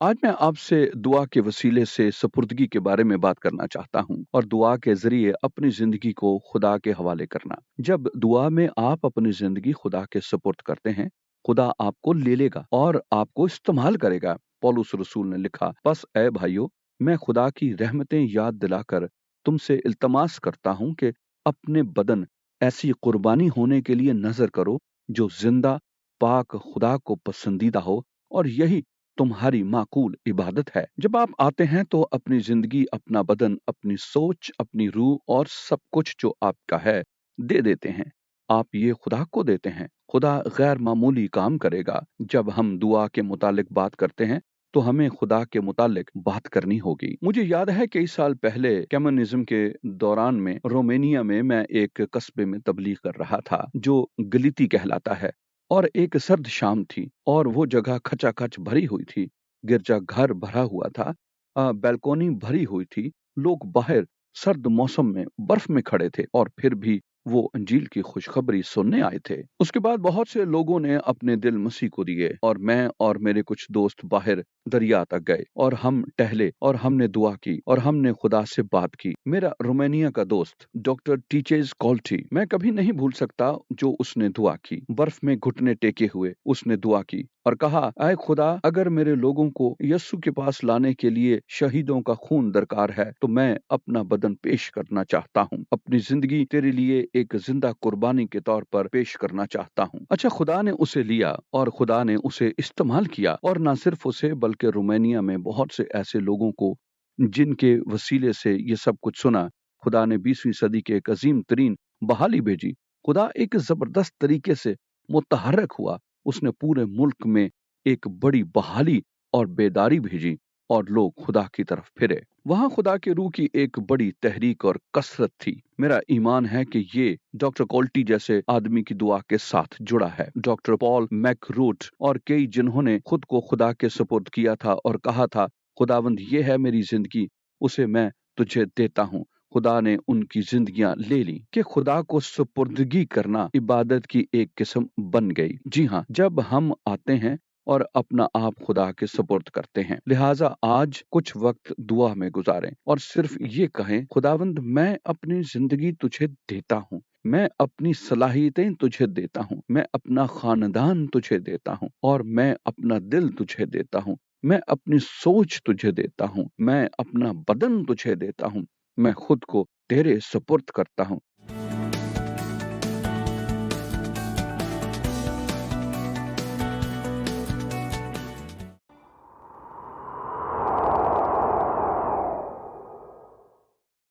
आज मैं आपसे दुआ के वसीले से सुपुर्दगी के बारे में बात करना चाहता हूँ और दुआ के ज़रिए अपनी ज़िंदगी को खुदा के हवाले करना। जब दुआ में आप अपनी ज़िंदगी खुदा के सुपुर्द करते हैं, खुदा आपको ले लेगा और आपको इस्तेमाल करेगा। पौलुस रसूल ने लिखा, बस ऐ भाइयों, मैं खुदा की रहमतें याद दिलाकर तुमसे इल्तमास करता हूँ कि अपने बदन ऐसी कुर्बानी होने के लिए नजर करो जो जिंदा, पाक, खुदा को पसंदीदा हो, और यही तुम्हारी माकूल इबादत है। जब आप आते हैं तो अपनी जिंदगी, अपना बदन, अपनी सोच, अपनी रूह और सब कुछ जो आपका है दे देते हैं। आप ये खुदा को देते हैं। खुदा गैर मामूली काम करेगा। जब हम दुआ के मुतालिक बात करते हैं तो हमें खुदा के मुतालिक बात करनी होगी। मुझे याद है कई साल पहले कम्युनिज्म के दौरान में रोमेनिया में मैं एक कस्बे में तबलीग कर रहा था जो गलीती कहलाता है, और एक सर्द शाम थी और वो जगह खचाखच भरी हुई थी। गिरजा घर भरा हुआ था, बैल्कोनी भरी हुई थी। लोग बाहर सर्द मौसम में बर्फ में खड़े थे और फिर भी वो अंजील की खुशखबरी सुनने आए थे। उसके बाद बहुत से लोगों ने अपने दिल मसीह को दिए और मैं और मेरे कुछ दोस्त बाहर दरिया तक गए और हम टहले और हमने दुआ की और हमने खुदा से बात की। मेरा रोमानिया का दोस्त डॉक्टर टीचेज कॉल्टी, मैं कभी नहीं भूल सकता जो उसने दुआ की। बर्फ में घुटने टेके हुए उसने दुआ की और कहा, ऐ खुदा, अगर मेरे लोगों को यस्सु के पास लाने के लिए शहीदों का खून दरकार है तो मैं अपना बदन पेश करना चाहता हूँ। अपनी जिंदगी तेरे लिए एक जिंदा कुर्बानी के तौर पर पेश करना चाहता हूँ। अच्छा, खुदा ने उसे लिया और खुदा ने उसे इस्तेमाल किया, और न सिर्फ उसे बल्कि रोमानिया में बहुत से ऐसे लोगों को जिनके वसीले से ये सब कुछ सुना। खुदा ने 20वीं सदी के एक अजीम तरीन बहाली भेजी। खुदा एक जबरदस्त तरीके से मुतहर्रक हुआ। उसने पूरे मुल्क में एक बड़ी बहाली और बेदारी भेजी और लोग खुदा की तरफ फिरे। वहां खुदा के रूह की एक बड़ी तहरीक और कसरत थी। मेरा ईमान है कि ये डॉक्टर कोल्टी जैसे आदमी की दुआ के साथ जुड़ा है। डॉक्टर पॉल मैकरूट और कई जिन्होंने खुद को खुदा के सुपुर्द किया था और कहा था, खुदावंद ये है मेरी जिंदगी, उसे मैं तुझे देता हूँ। खुदा ने उनकी जिंदगियां ले ली कि खुदा को सुपुर्दगी करना इबादत की एक किस्म बन गई। जी हाँ, जब हम आते हैं और अपना आप खुदा के सुपुर्द करते हैं। लिहाजा आज कुछ वक्त दुआ में गुजारें और सिर्फ ये कहें, खुदावंद मैं अपनी जिंदगी तुझे देता हूँ, मैं अपनी सलाहियतें तुझे देता हूँ, मैं अपना खानदान तुझे देता हूँ, और मैं अपना दिल तुझे देता हूँ, मैं अपनी सोच तुझे देता हूँ, मैं अपना बदन तुझे देता हूँ, मैं खुद को तेरे सुपुर्द करता हूँ।